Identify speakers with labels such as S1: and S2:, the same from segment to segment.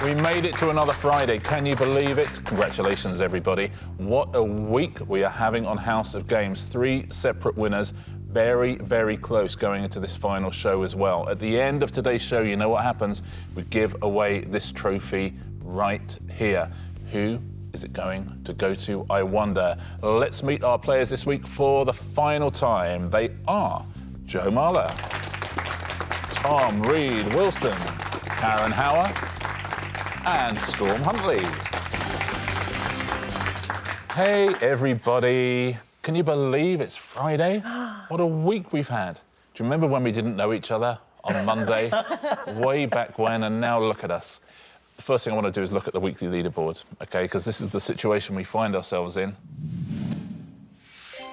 S1: We made it to another Friday. Can you believe it? Congratulations, everybody. What a week we are having on House of Games. 3 separate winners. Very, very close going into this final show as well. At the end of today's show, you know what happens? We give away this trophy right here. Who is it going to go to, I wonder? Let's meet our players this week for the final time. They are Joe Marler, Tom Reed Wilson, Karen Hauer, and Storm Huntley. Hey, everybody. Can you believe it's Friday? What a week we've had. Do you remember when we didn't know each other on Monday? Way back when, and now look at us. The first thing I want to do is look at the weekly leaderboard, OK? Because this is the situation we find ourselves in.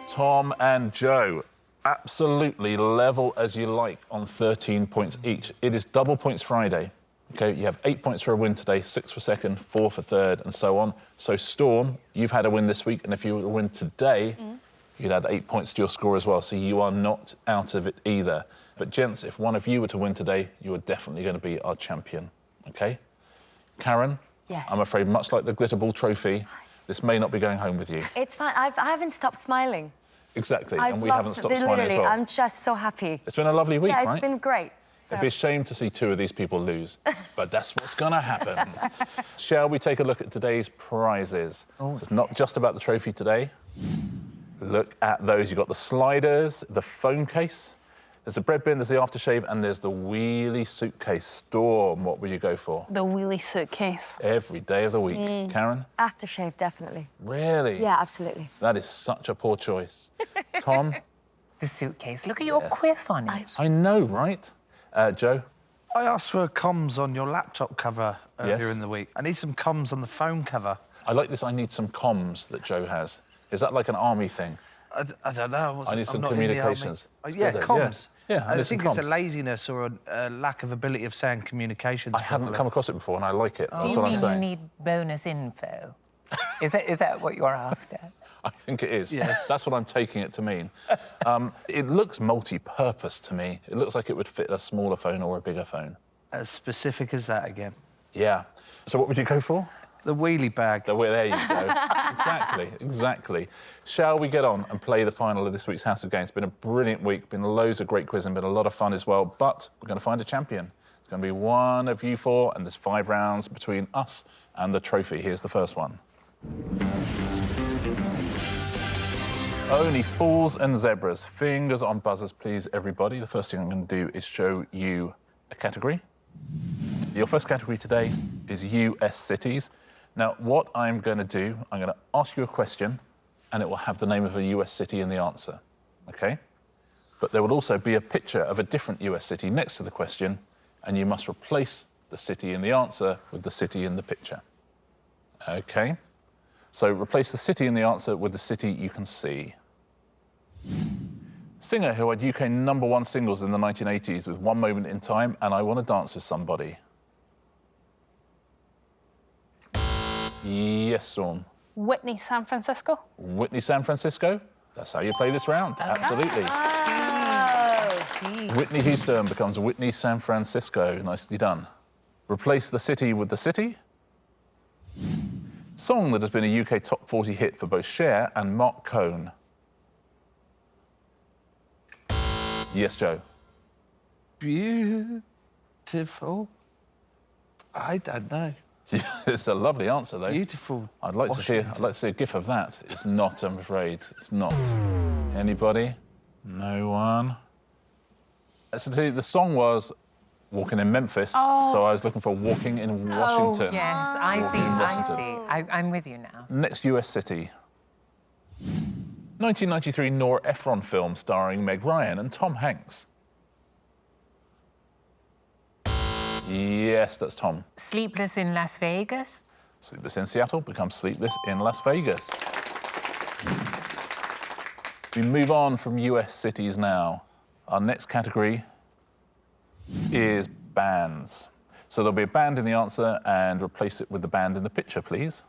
S1: Tom and Joe, absolutely level as you like on 13 points each. It is double points Friday. OK, you have 8 points for a win today, 6 for second, 4 for third, and so on. So, Storm, you've had a win this week, and if you were to win today, you'd add 8 points to your score as well, so you are not out of it either. But, gents, if one of you were to win today, you are definitely going to be our champion, OK? Karen?
S2: Yes.
S1: I'm afraid, much like the Glitter Ball trophy, this may not be going home with you.
S2: It's fine. I haven't stopped smiling.
S1: Exactly, and we haven't stopped smiling as well.
S2: I'm just so happy.
S1: It's been a lovely week, right?
S2: Yeah, it's been great.
S1: It'd be a shame to see 2 of these people lose, but that's what's going to happen. Shall we take a look at today's prizes? So it's not just about the trophy today. Look at those. You've got the sliders, the phone case, there's the bread bin, there's the aftershave, and there's the wheelie suitcase. Storm, what would you go for?
S3: The wheelie suitcase.
S1: Every day of the week. Karen?
S2: Aftershave, definitely.
S1: Really?
S2: Yeah, absolutely.
S1: That is such a poor choice. Tom?
S4: The suitcase. Look at your quiff on it.
S1: I know, right? Joe?
S5: I asked for comms on your laptop cover earlier
S1: Yes.
S5: in the week. I need some comms on the phone cover.
S1: I like this I need some comms that Joe has. Is that like an army thing?
S5: I don't know.
S1: I need some communications.
S5: Yeah, comms.
S1: Yeah,
S5: I
S1: need some
S5: think it's a
S1: comms.
S5: laziness or a lack of ability of saying communications.
S1: I hadn't come across it before, and I like it.
S4: Do
S1: That's
S4: you
S1: what I'm
S4: mean
S1: saying.
S4: you need bonus info? Is that what you're after?
S1: I think it is.
S5: Yes.
S1: That's what I'm taking it to mean. It looks multi-purpose to me. It looks like it would fit a smaller phone or a bigger phone.
S5: As specific as that again.
S1: Yeah. So what would you go for?
S5: The wheelie bag.
S1: There you go. Exactly. Shall we get on and play the final of this week's House of Games? It's been a brilliant week, been loads of great quizzing, been a lot of fun as well, but we're going to find a champion. It's going to be one of you 4, and there's 5 rounds between us and the trophy. Here's the first one. Only fools and zebras. Fingers on buzzers, please, everybody. The first thing I'm going to do is show you a category. Your first category today is US cities. Now, what I'm going to do, I'm going to ask you a question, and it will have the name of a US city in the answer, OK? But there will also be a picture of a different US city next to the question, and you must replace the city in the answer with the city in the picture. OK? So replace the city in the answer with the city you can see. Singer who had UK #1 singles in the 1980s with One Moment in Time and I Want to Dance with Somebody. Yes, Storm.
S3: Whitney, San Francisco.
S1: Whitney, San Francisco. That's how you play this round. Absolutely. Whitney Houston becomes Whitney, San Francisco. Nicely done. Replace the city with the city. Song that has been a UK top 40 hit for both Cher and Mark Cohn. Yes, Joe.
S5: Beautiful. I don't know.
S1: It's a lovely answer, though.
S5: Beautiful.
S1: I'd like to see a gif of that. It's not, I'm afraid. It's not. Anybody? No one. Actually, the song was Walking in Memphis, so I was looking for Walking in Washington.
S4: Oh, yes, I see,
S1: Washington.
S4: I'm with you now.
S1: Next US city. 1993 Nora Ephron film starring Meg Ryan and Tom Hanks. Yes, that's Tom.
S4: Sleepless in Las Vegas?
S1: Sleepless in Seattle becomes Sleepless in Las Vegas. We move on from US cities now. Our next category is bands. So there'll be a band in the answer and replace it with the band in the picture, please.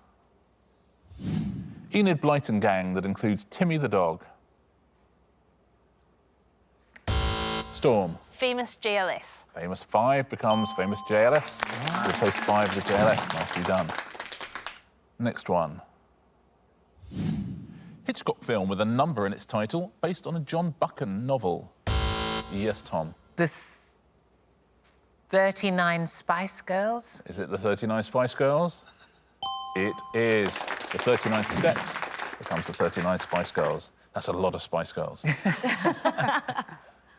S1: Enid Blyton gang that includes Timmy the dog. Storm.
S3: famous JLS.
S1: Famous 5 becomes famous JLS. Replace 5 with JLS. Nicely done. Next one. Hitchcock film with a number in its title based on a John Buchan novel. Yes, Tom.
S4: The 39 Spice Girls?
S1: Is it the 39 Spice Girls? It is. The 39 Steps becomes the 39 Spice Girls. That's a lot of Spice Girls.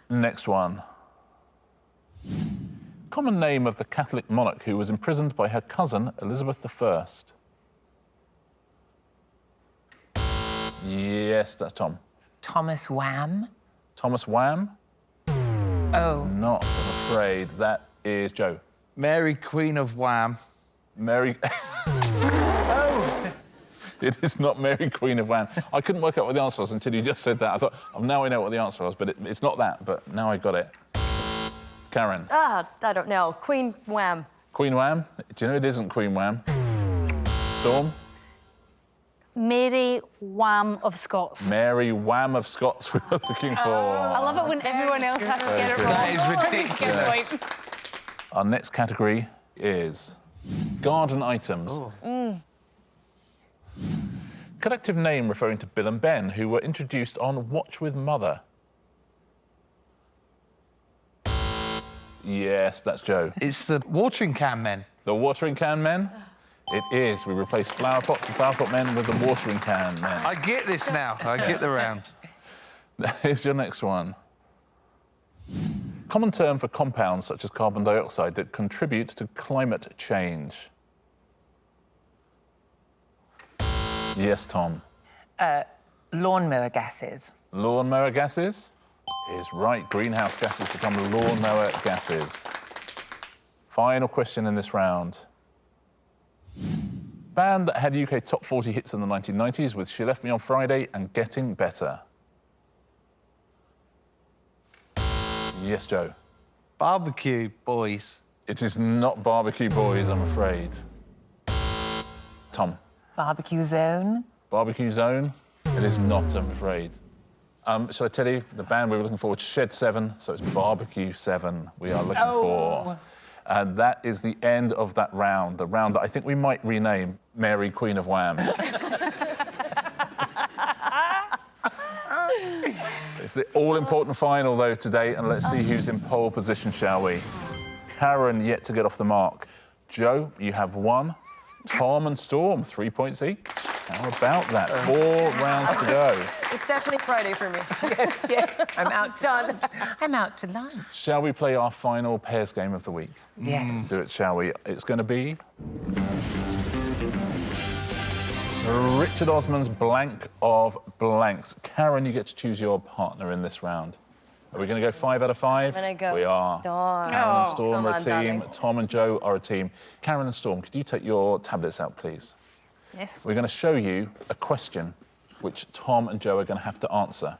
S1: Next one. Common name of the Catholic monarch who was imprisoned by her cousin, Elizabeth I. Yes, that's Tom.
S4: Thomas Wham?
S1: Thomas Wham?
S4: Oh.
S1: Not, I'm afraid. That is Joe.
S5: Mary, Queen of Wham.
S1: Mary... Oh! It is not Mary, Queen of Wham. I couldn't work out what the answer was until you just said that. I thought, oh, now I know what the answer was, but it's not that, but now I got it. Karen.
S2: I don't know. Queen Wham.
S1: Queen Wham? Do you know it isn't Queen Wham? Storm?
S3: Mary Wham of Scots.
S1: Mary Wham of Scots we were looking for.
S3: I love it when everyone else has to get it wrong.
S4: That is
S3: Get it
S4: ridiculous.
S3: right.
S1: Our next category is garden items. Collective name referring to Bill and Ben, who were introduced on Watch with Mother. Yes, that's Joe.
S5: It's the watering can men.
S1: The watering can men? It is. We replaced flower pot men with the watering can men.
S5: I get this now. I get the round.
S1: Here's your next one. Common term for compounds such as carbon dioxide that contribute to climate change. Yes, Tom.
S4: Lawnmower gases.
S1: Lawnmower gases is right. Greenhouse gases become lawnmower gases. Final question in this round. Band that had UK top 40 hits in the 1990s with She Left Me on Friday and Getting Better. Yes, Joe.
S5: Barbecue boys.
S1: It is not Barbecue Boys, I'm afraid. Tom.
S4: Barbecue Zone.
S1: Barbecue Zone? It is not, I'm afraid. Shall I tell you, the band we were looking for was Shed 7, so it's Barbecue 7 we are looking for. And that is the end of that round, the round that I think we might rename Mary, Queen of Wham. It's the all-important final, though, today, and let's see who's in pole position, shall we? Karen yet to get off the mark. Joe, you have 1. Tom and Storm, 3 points each. How about that? 4 rounds to go.
S2: It's definitely Friday for me.
S4: Yes. I'm out to
S2: Done.
S4: I'm out to lunch.
S1: Shall we play our final pairs game of the week?
S4: Yes.
S1: Let's do it, shall we? It's going to be Richard Osman's Blank of Blanks. Karen, you get to choose your partner in this round. Are we going to go 5 out of 5?
S2: I'm gonna go
S1: We are.
S2: Storm.
S1: Karen and Storm
S2: Come
S1: are a
S2: on,
S1: team.
S2: darling.
S1: Tom and Joe are a team. Karen and Storm, could you take your tablets out, please?
S3: Yes.
S1: We're going to show you a question which Tom and Joe are going to have to answer.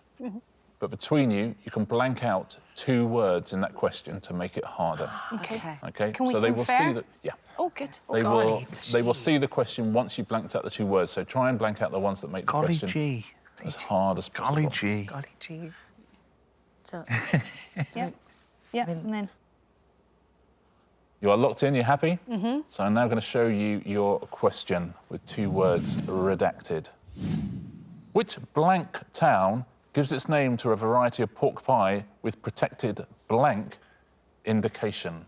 S1: But between you, you can blank out 2 words in that question to make it harder.
S2: Okay.
S1: Okay?
S3: Can we
S1: so they will see
S3: confer?
S1: that. Yeah.
S3: Oh, good.
S1: They will see the question once you've blanked out the 2 words. So try and blank out the ones that make the
S5: Golly
S1: question
S5: gee.
S1: as hard as possible.
S5: Golly gee.
S4: Golly gee.
S2: So,
S3: Yeah. Yeah, and then...
S1: You are locked in, you're happy? So I'm now going to show you your question with 2 words redacted. Which blank town gives its name to a variety of pork pie with protected blank indication?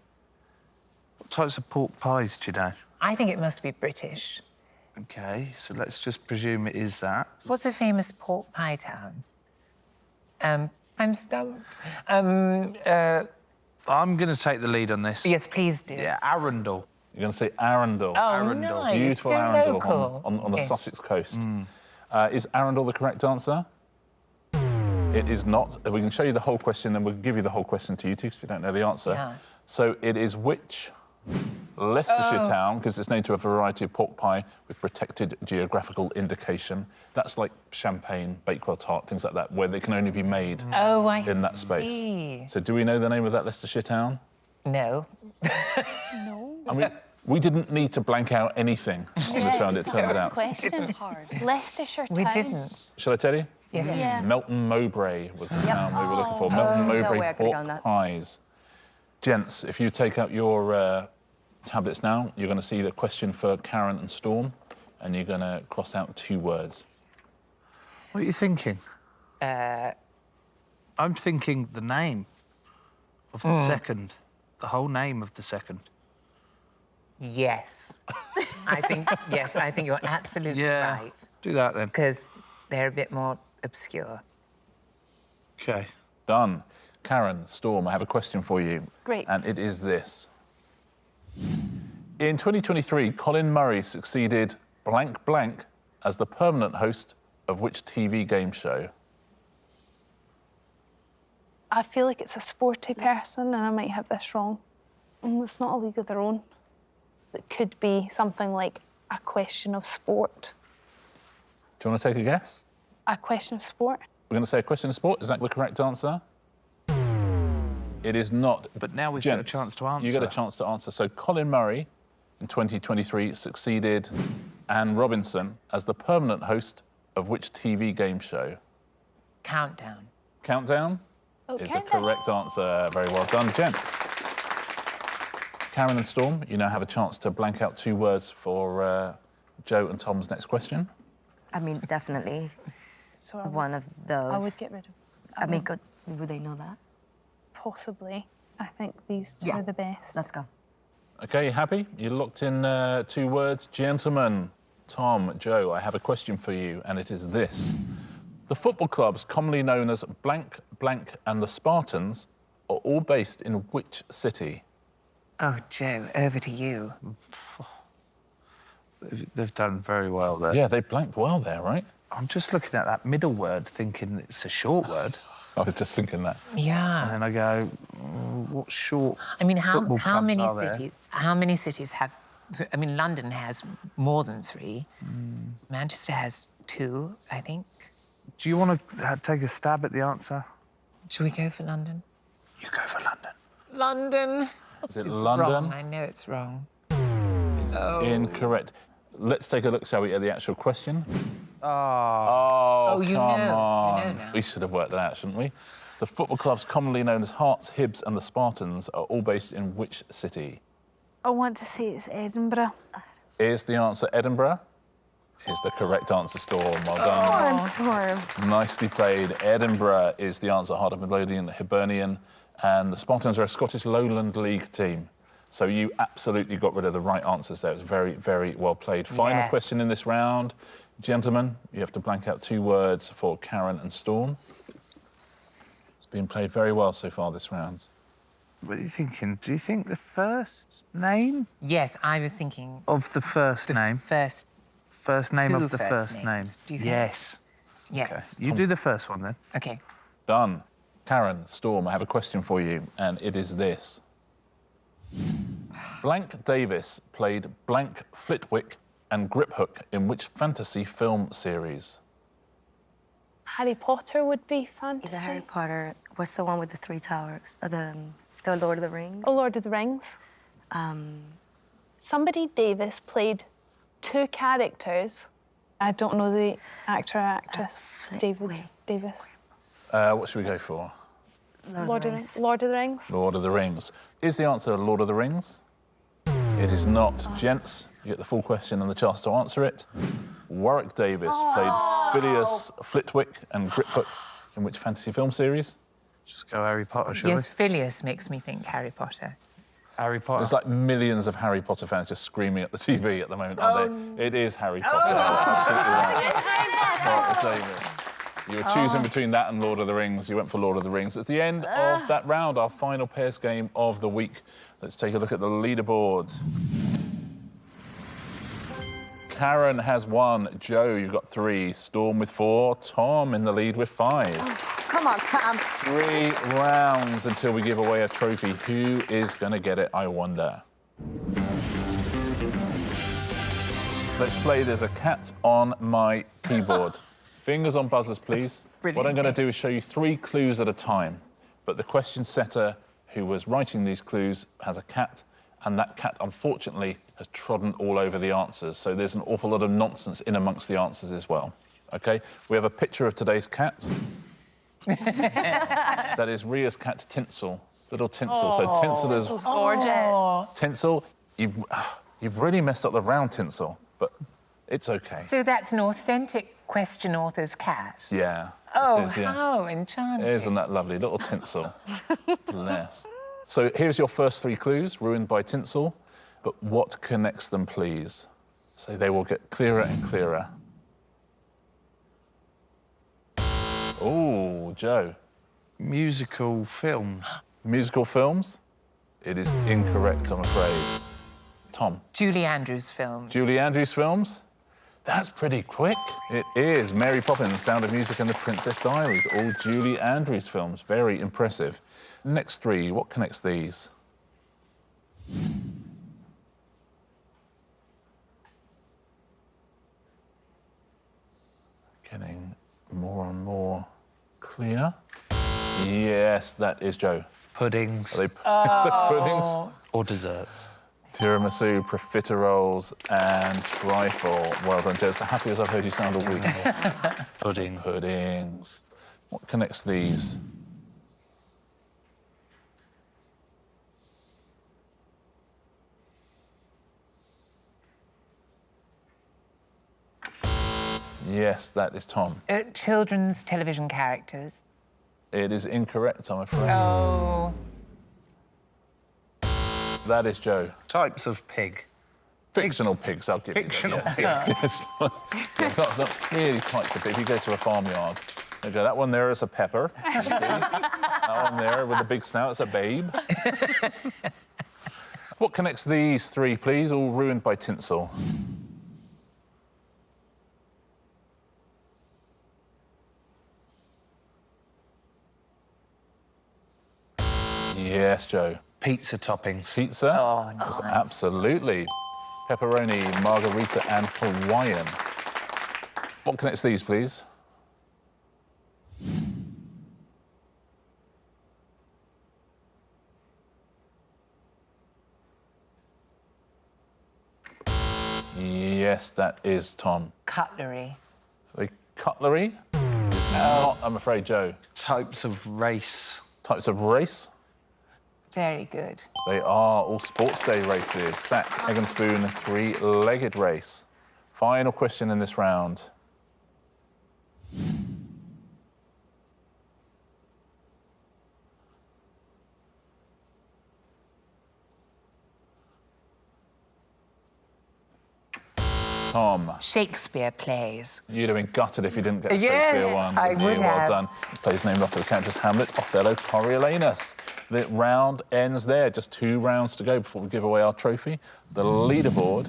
S5: What types of pork pies do you know?
S4: I think it must be British.
S5: Okay, so let's just presume it is that.
S4: What's a famous pork pie town? I'm stumped.
S5: I'm going to take the lead on this.
S4: Yes, please do.
S5: Yeah, Arundel.
S1: You're going to say Arundel.
S4: Oh,
S5: Arundel.
S4: nice.
S1: Beautiful
S4: Go
S1: Arundel
S4: local.
S1: on the
S4: Yes.
S1: Sussex coast. Is Arundel the correct answer? It is not. We can show you the whole question, and we'll give you the whole question to you too, because you don't know the answer.
S4: Yeah.
S1: So it is which Leicestershire town gives its name to a variety of pork pie with protected geographical indication? That's like champagne, Bakewell tart, things like that, where they can only be made
S4: Oh, I
S1: in that
S4: see.
S1: space. So do we know the name of that Leicestershire town?
S4: No.
S1: I mean, we didn't need to blank out anything on this round, it turns out.
S3: Question.
S2: hard.
S3: Leicestershire
S4: We
S3: town.
S4: didn't.
S1: Shall I tell you?
S4: Yes.
S3: Yeah.
S1: Melton Mowbray was the town we were looking for. Melton
S2: no way I
S1: Mowbray
S2: could've
S1: pork
S2: gone that.
S1: pies. Gents, if you take out your tablets now, you're going to see the question for Karen and Storm, and you're going to cross out 2 words.
S5: What are you thinking? I'm thinking the name of the second. The whole name of the second.
S4: Yes. I think you're absolutely
S5: Yeah.
S4: right.
S5: Do that then.
S4: Because they're a bit more obscure.
S5: Okay.
S1: Done. Karen, Storm, I have a question for you.
S3: Great.
S1: And it is this. In 2023, Colin Murray succeeded blank blank as the permanent host of which TV game show?
S3: I feel like it's a sporty person, and I might have this wrong. It's not a League of Their Own. It could be something like A Question of Sport.
S1: Do you want to take a guess?
S3: A Question of Sport?
S1: We're going to say A Question of Sport. Is that the correct answer? It is not.
S5: But now we've got a
S1: Gents,
S5: chance to answer.
S1: You get a chance to answer. So Colin Murray in 2023 succeeded Anne Robinson as the permanent host of which TV game show?
S4: Countdown.
S1: Countdown is the correct answer. Very well done, gents. Karen and Storm, you now have a chance to blank out 2 words for Joe and Tom's next question.
S2: I mean, definitely
S3: So
S2: one of those.
S3: I would get rid of.
S2: I mean, would they know that?
S3: Possibly. I think these 2
S2: Yeah.
S3: are the best.
S2: Let's go.
S1: Okay, you happy? You locked in 2 words. Gentlemen, Tom, Joe, I have a question for you, and it is this. The football clubs commonly known as blank, blank, and the Spartans are all based in which city?
S4: Oh, Joe, over to you.
S5: They've done very well there.
S1: Yeah, they blanked well there, right?
S5: I'm just looking at that middle word, thinking it's a short word.
S1: I was just thinking that.
S4: Yeah.
S5: And then I go, what short
S4: I mean,
S5: football
S4: how
S5: clubs
S4: many
S5: are there?
S4: cities? How many cities have? I mean, London has more than 3. Manchester has 2, I think.
S5: Do you want to take a stab at the answer?
S4: Should we go for London?
S5: You go for London.
S4: London.
S1: Is it
S4: It's
S1: London?
S4: wrong. I know it's wrong.
S1: Incorrect. Let's take a look, shall we, at the actual question?
S5: Oh.
S1: Oh,
S4: you
S1: come
S4: know.
S1: on.
S4: You know now.
S1: We should have worked that out, shouldn't we? The football clubs commonly known as Hearts, Hibs, and the Spartans are all based in which city?
S3: I want to say it's Edinburgh.
S1: Is the answer Edinburgh? Is the correct answer, Storm. Well done.
S2: Storm.
S1: Nicely played. Edinburgh is the answer, Heart of Midlothian, Hibernian, and the Spartans are a Scottish Lowland League team. So you absolutely got rid of the right answers there. It was very, very well played. Final
S4: Yes.
S1: question in this round. Gentlemen, you have to blank out 2 words for Karen and Storm. It's been played very well so far this round.
S5: What are you thinking? Do you think the first name
S4: Yes, I was thinking
S5: of the first name?
S4: first.
S5: Name
S4: 2
S5: of the
S4: first
S5: first
S4: names,
S5: name.
S4: do you think?
S5: Yes.
S4: Yes.
S5: You do the first one then.
S4: Okay.
S1: Done. Karen, Storm, I have a question for you, and it is this. Blank Davis played Blank Flitwick and Griphook in which fantasy film series?
S3: Harry Potter would be
S2: Either
S3: fantasy.
S2: Harry Potter. What's the one with the 3 towers? The Lord of the Rings.
S3: Oh, Lord of the Rings. Somebody Davis played 2 characters. I don't know the actor or actress. David
S2: Flitwick.
S3: Davis.
S1: What should we go for?
S3: Lord of the Rings.
S1: Lord of the Rings. Is the answer Lord of the Rings? It is not. Gents, you get the full question and the chance to answer it. Warwick Davis played Phileas Flitwick and Griphook in which fantasy film series?
S5: Just go Harry Potter, shall
S4: Yes, Phileas makes me think Harry Potter.
S5: we? Harry Potter.
S1: There's like millions of Harry Potter fans just screaming at the TV at the moment, aren't they? It is Harry Potter. Absolutely right. Warwick Davis. You were choosing between that and Lord of the Rings. You went for Lord of the Rings. At the end of that round, our final pairs game of the week. Let's take a look at the leaderboard. Karen has 1. Joe, you've got 3. Storm with 4. Tom in the lead with 5.
S2: Come on, Tom.
S1: 3 rounds until we give away a trophy. Who is going to get it, I wonder? Let's play There's a Cat on My Keyboard. Fingers on buzzers, please. What I'm going to do is show you 3 clues at a time. But the question setter who was writing these clues has a cat, and that cat, unfortunately, has trodden all over the answers. So there's an awful lot of nonsense in amongst the answers as well. OK? We have a picture of today's cat. That is Ria's cat, Tinsel. Little tinsel. So tinsel is...
S3: It's gorgeous.
S1: Tinsel, you've really messed up the round tinsel, but it's OK.
S4: So that's an authentic question author's cat?
S1: Yeah.
S4: Oh,
S1: it is, yeah.
S4: how enchanting.
S1: Isn't that lovely? Little tinsel. Bless. So here's your first 3 clues, ruined by tinsel. But what connects them, please? So they will get clearer and clearer. Oh, Joe.
S5: Musical films.
S1: Musical films? It is incorrect, I'm afraid. Tom.
S4: Julie Andrews films.
S1: Julie Andrews films? That's pretty quick. It is. Mary Poppins, Sound of Music and The Princess Diaries, all Julie Andrews films. Very impressive. Next 3, what connects these? Getting more and more clear. Yes, that is Joe.
S5: Puddings.
S1: Are they puddings?
S5: Or desserts.
S1: Tiramisu, profiteroles, and trifle. Well done, Joe. As happy as I've heard you sound all week.
S5: Pudding.
S1: Puddings. What connects these? Yes, that is Tom.
S4: Children's television characters.
S1: It is incorrect, I'm afraid.
S4: Oh.
S1: That is Joe.
S5: Types of pig.
S1: Fictional pigs, I'll give
S5: Fictional
S1: you that. Yeah. It's not really types of pigs. You go to a farmyard. There you go. That one there is a pepper. That one there with the big snout is a babe. What connects these 3, please? All ruined by tinsel. Yes, Joe.
S5: Pizza toppings.
S1: Pizza?
S4: Oh,
S1: Yes,
S4: nice.
S1: absolutely. Pepperoni, margarita, and Hawaiian. What connects these, please? Yes, that is Tom.
S4: Cutlery.
S1: The cutlery is not, I'm afraid, Joe.
S5: Types of race.
S1: Types of race?
S4: Very good.
S1: They are all sports day races. Sack, egg and spoon, 3-legged race. Final question in this round. Tom.
S4: Shakespeare plays.
S1: You'd have been gutted if you didn't get a
S4: Yes,
S1: Shakespeare one.
S4: I
S1: wouldn't you?
S4: would
S1: Well
S4: have.
S1: done. The play's named after the characters Hamlet, Othello, Coriolanus. The round ends there. Just 2 rounds to go before we give away our trophy. The leaderboard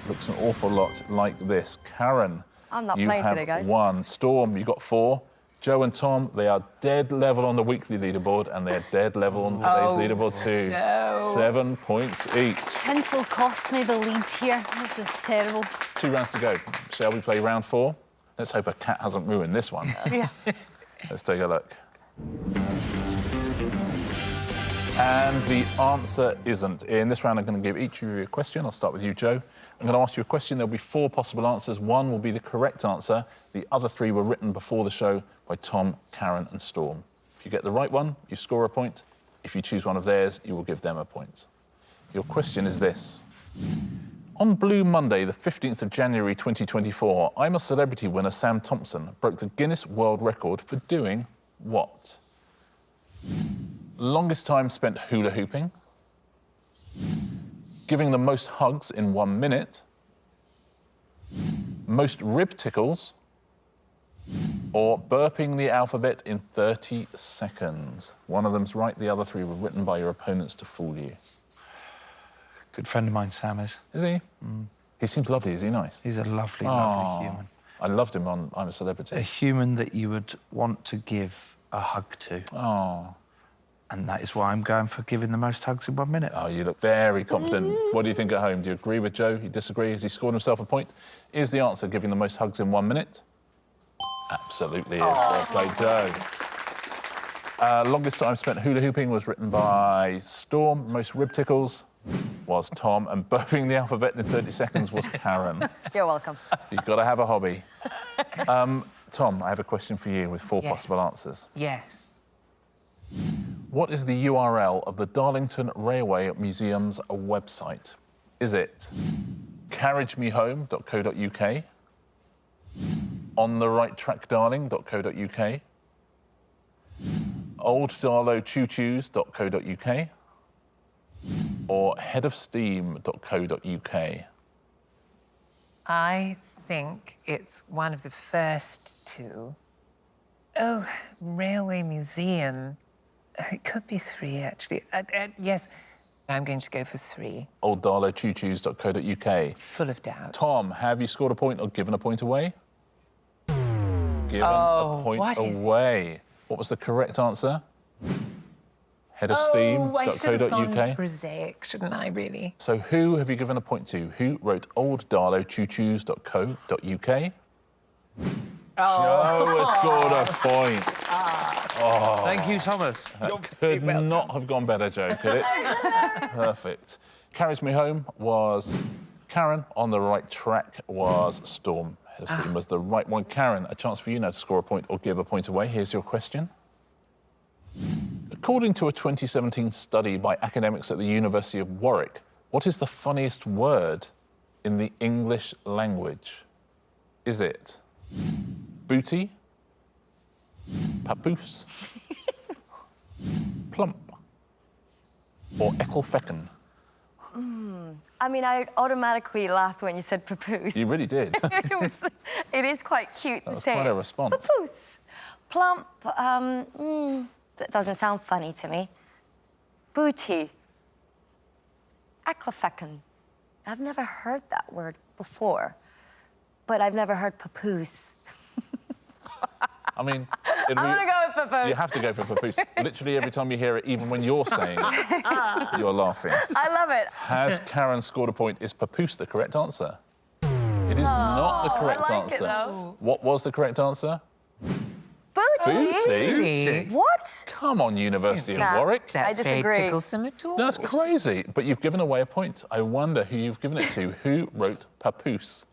S1: looks an awful lot like this. Karen,
S2: I'm not
S1: you
S2: playing
S1: have
S2: today, guys.
S1: 1. Storm, you got 4. Joe and Tom, they are dead level on the weekly leaderboard, and they're dead level on today's leaderboard too.
S4: no.
S1: 7 points each.
S3: Tinsel cost me the lead here. This is terrible.
S1: 2 rounds to go. Shall we play round 4? Let's hope a cat hasn't ruined this one.
S3: Yeah.
S1: Let's take a look. And the answer isn't. In this round, I'm going to give each of you a question. I'll start with you, Joe. I'm going to ask you a question. There'll be 4 possible answers. 1 will be the correct answer. The other 3 were written before the show by Tom, Karen and Storm. If you get the right one, you score a point. If you choose one of theirs, you will give them a point. Your question is this. On Blue Monday, the 15th of January 2024, I'm a Celebrity winner Sam Thompson broke the Guinness World Record for doing what? Longest time spent hula hooping, giving the most hugs in 1 minute, most rib tickles, or burping the alphabet in 30 seconds. One of them's right, the other 3 were written by your opponents to fool you.
S5: Good friend of mine, Sam is.
S1: Is he? He seems lovely, is he nice?
S5: He's a lovely,
S1: Aw,
S5: lovely human.
S1: I loved him on I'm a Celebrity.
S5: A human that you would want to give a hug to.
S1: Oh.
S5: And that is why I'm going for giving the most hugs in 1 minute.
S1: Oh, you look very confident. What do you think at home? Do you agree with Joe? You disagree? Has he scored himself a point? Is the answer giving the most hugs in 1 minute? Absolutely is. Well played, Joe. Longest time spent hula hooping was written by Storm. Most rib tickles was Tom. And burping the alphabet in 30 seconds was Karen.
S2: You're welcome.
S1: You've got to have a hobby. Tom, I have a question for you with 4
S4: Yes.
S1: possible answers.
S4: Yes.
S1: What is the URL of the Darlington Railway Museum's website? Is it carriagemehome.co.uk, ontherighttrackdarling.co.uk, olddarlowchoochoos.co.uk, or headofsteam.co.uk?
S4: I think it's one of the first two. Oh, Railway Museum. It could be 3, actually. Yes, I'm going to go for 3.
S1: olddarlowchoochoos.co.uk.
S4: Full of doubt.
S1: Tom, have you scored a point or given a point away? Given a point
S4: what is it?
S1: away. What was the correct answer?
S4: I should have gone
S1: Headofsteam.co.uk.
S4: prosaic, shouldn't I, really?
S1: So who have you given a point to? Who wrote olddarlowchoochoos.co.uk? Joe has scored a point.
S5: Thank you, Thomas.
S1: Could not have gone better, Joe, could it? Perfect. Carries Me Home was Karen. On the Right Track was Storm. Head of Steam was the right one. Karen, a chance for you now to score a point or give a point away. Here's your question. According to a 2017 study by academics at the University of Warwick, what is the funniest word in the English language? Is it booty, papoose, plump, or ecclefeckin?
S2: I mean, I automatically laughed when you said papoose.
S1: You really did.
S2: It is quite cute to
S1: That was
S2: say.
S1: quite a response.
S2: Papoose. Plump. That doesn't sound funny to me. Booty. Ecclefeckin. I've never heard that word before, but I've never heard papoose.
S1: I mean,
S2: I'm gonna go with papoose.
S1: you have to go for papoose. Literally every time you hear it, even when you're saying it, you're laughing.
S2: I love it.
S1: Has Karen scored a point? Is papoose the correct answer? It is not the correct
S2: I like
S1: answer.
S2: it, though.
S1: What was the correct answer?
S2: Booty?
S1: Booty?
S2: What?
S1: Come on, University of
S2: Nah.
S1: Warwick.
S4: That's
S2: disagree.
S4: very ticklesome at all.
S1: That's crazy. But you've given away a point. I wonder who you've given it to. Who wrote papoose?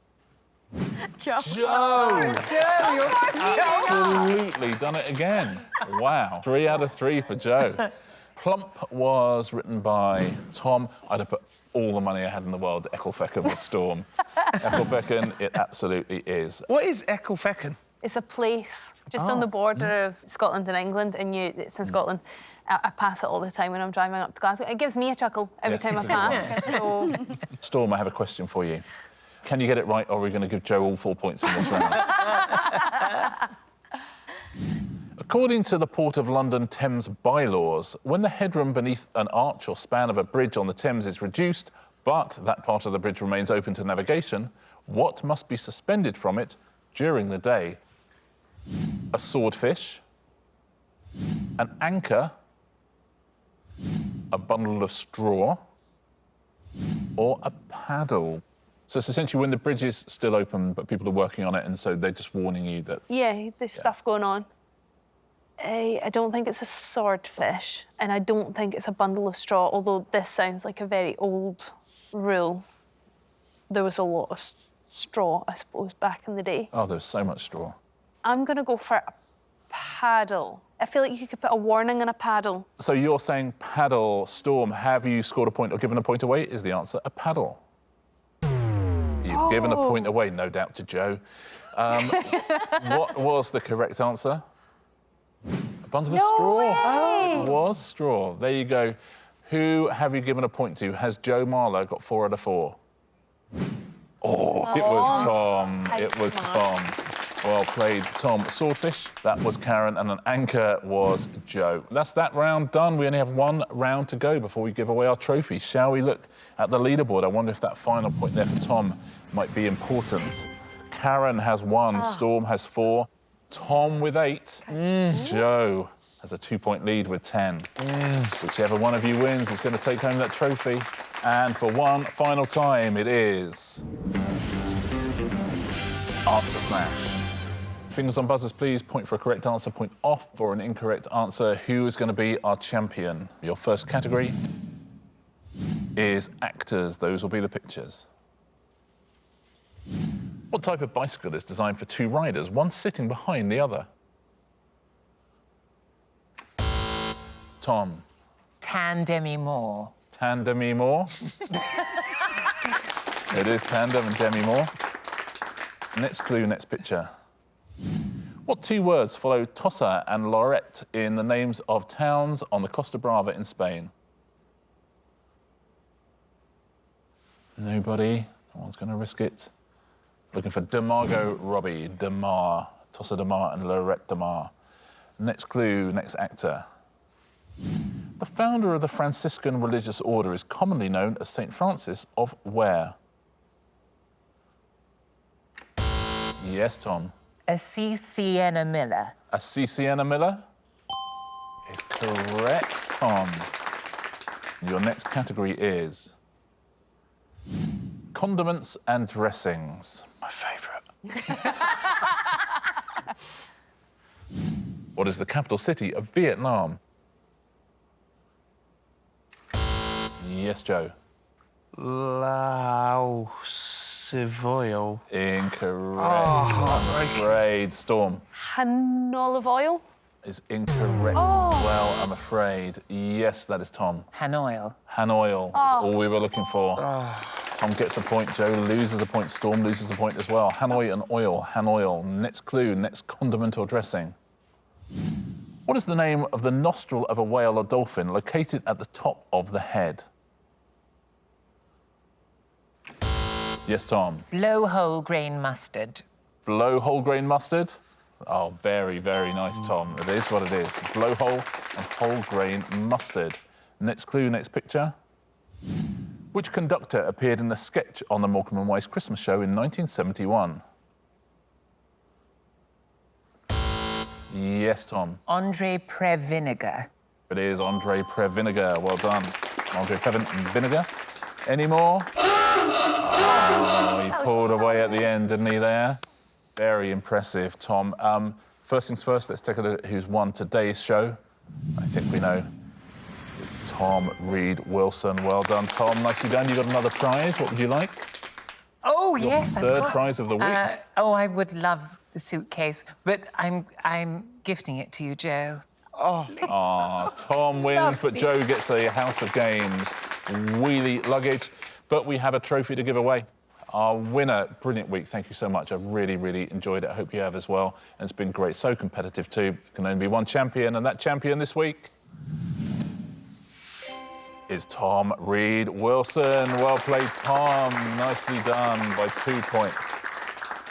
S2: Joe.
S1: Joe! Absolutely done it again. Wow. 3 out of 3 for Joe. Plump was written by Tom. I'd have put all the money I had in the world. Ecclefeckin was Storm. Ecclefeckin, it absolutely is.
S5: What is Ecclefeckin?
S3: It's a place just on the border of Scotland and England, and it's in Scotland. I pass it all the time when I'm driving up to Glasgow. It gives me a chuckle every
S1: Yes,
S3: time I
S1: it's a good
S3: pass. So
S1: Storm, I have a question for you. Can you get it right, or are we going to give Joe all 4 points in this round? According to the Port of London Thames bylaws, when the headroom beneath an arch or span of a bridge on the Thames is reduced, but that part of the bridge remains open to navigation, what must be suspended from it during the day? A swordfish, an anchor, a bundle of straw, or a paddle? So it's essentially when the bridge is still open, but people are working on it, and so they're just warning you that...
S3: yeah, there's stuff going on. I don't think it's a swordfish, and I don't think it's a bundle of straw, although this sounds like a very old rule. There was a lot of straw, I suppose, back in the day.
S1: Oh, there's so much straw.
S3: I'm going to go for a paddle. I feel like you could put a warning on a paddle.
S1: So you're saying paddle. Storm, have you scored a point or given a point away? Is the answer a paddle? You've given a point away, no doubt, to Joe. What was the correct answer? A bundle of straw.
S2: way!
S1: It was straw. There you go. Who have you given a point to? Has Joe Marler got 4 out of 4? Oh, it was Tom. It was Tom. Well played, Tom. Swordfish, that was Karen, and an anchor was Joe. That's that round done. We only have 1 round to go before we give away our trophy. Shall we look at the leaderboard? I wonder if that final point there for Tom might be important. Karen has 1, Storm has 4, Tom with 8, Joe has a 2-point lead with 10. Whichever one of you wins is going to take home that trophy. And for one final time, it is... Answer Smash. Fingers on buzzers, please. Point for a correct answer, point off for an incorrect answer. Who is going to be our champion? Your first category is actors. Those will be the pictures. What type of bicycle is designed for 2 riders, one sitting behind the other? Tom.
S4: Tan Demi Moore.
S1: Tan Demi Moore. It is Tandem and Demi Moore. Next clue, next picture. What two words follow Tossa and Lorette in the names of towns on the Costa Brava in Spain? Nobody? No one's going to risk it. Looking for Demargo Robbie, Demar, Tossa Demar and Lorette Demar. Next clue, next actor. The founder of the Franciscan religious order is commonly known as St. Francis of where? Yes, Tom.
S4: Sienna Miller.
S1: Sienna Miller is correct, Tom. Your next category is condiments and dressings. My favourite. What is the capital city of Vietnam? Yes, Joe.
S5: Lao Savoy.
S1: Incorrect.
S5: Oh,
S1: I'm afraid. Storm
S3: Han olive oil.
S1: is incorrect as well, I'm afraid. Yes, that is Tom.
S4: Hanoil.
S1: Hanoil is all we were looking for. Tom gets a point, Joe loses a point, Storm loses a point as well. Hanoi and oil, Hanoil. Next clue, next condiment or dressing. What is the name of the nostril of a whale or dolphin located at the top of the head? Yes, Tom.
S4: Blow whole grain mustard.
S1: Blow whole grain mustard? Oh, very, very nice, Tom. It is what it is. Blow hole and whole grain mustard. Next clue, next picture. Which conductor appeared in a sketch on the Morecambe and Wise Christmas show in 1971? Yes, Tom.
S4: Andre Previniger.
S1: It is Andre Previniger. Well done. Andre Previniger. Any more? Oh, he pulled away at the end, didn't he, there? Very impressive, Tom. First things first, let's take a look at who's won today's show. I think we know. It's Tom Reed Wilson. Well done, Tom. Nicely done. You got another prize. What would you like?
S4: Oh, yes.
S1: Third prize of the week.
S4: I would love the suitcase, but I'm gifting it to you, Joe.
S1: Tom wins, but Joe gets the House of Games wheelie luggage. But we have a trophy to give away. Our winner, brilliant week. Thank you so much. I've really, really enjoyed it. I hope you have as well. And it's been great. So competitive too. There can only be one champion, and that champion this week is Tom Reed Wilson. Well played, Tom. Nicely done by 2 points.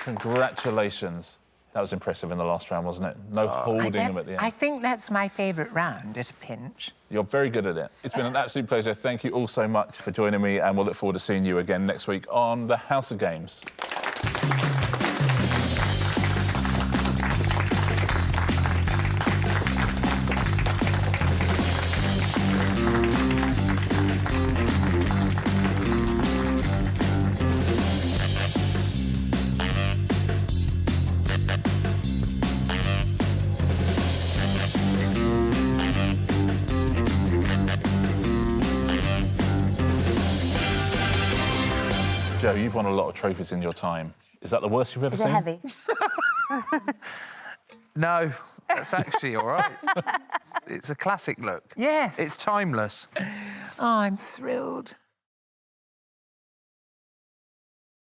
S1: Congratulations. That was impressive in the last round, wasn't it? No holding them at the end.
S4: I think that's my favourite round at a pinch.
S1: You're very good at it. It's been an absolute pleasure. Thank you all so much for joining me, and we'll look forward to seeing you again next week on the House of Games. Joe, you've won a lot of trophies in your time. Is that the worst you've ever
S2: Is
S1: seen?
S2: it heavy?
S5: No, that's actually all right. It's a classic look.
S4: Yes.
S5: It's timeless.
S4: Oh, I'm thrilled.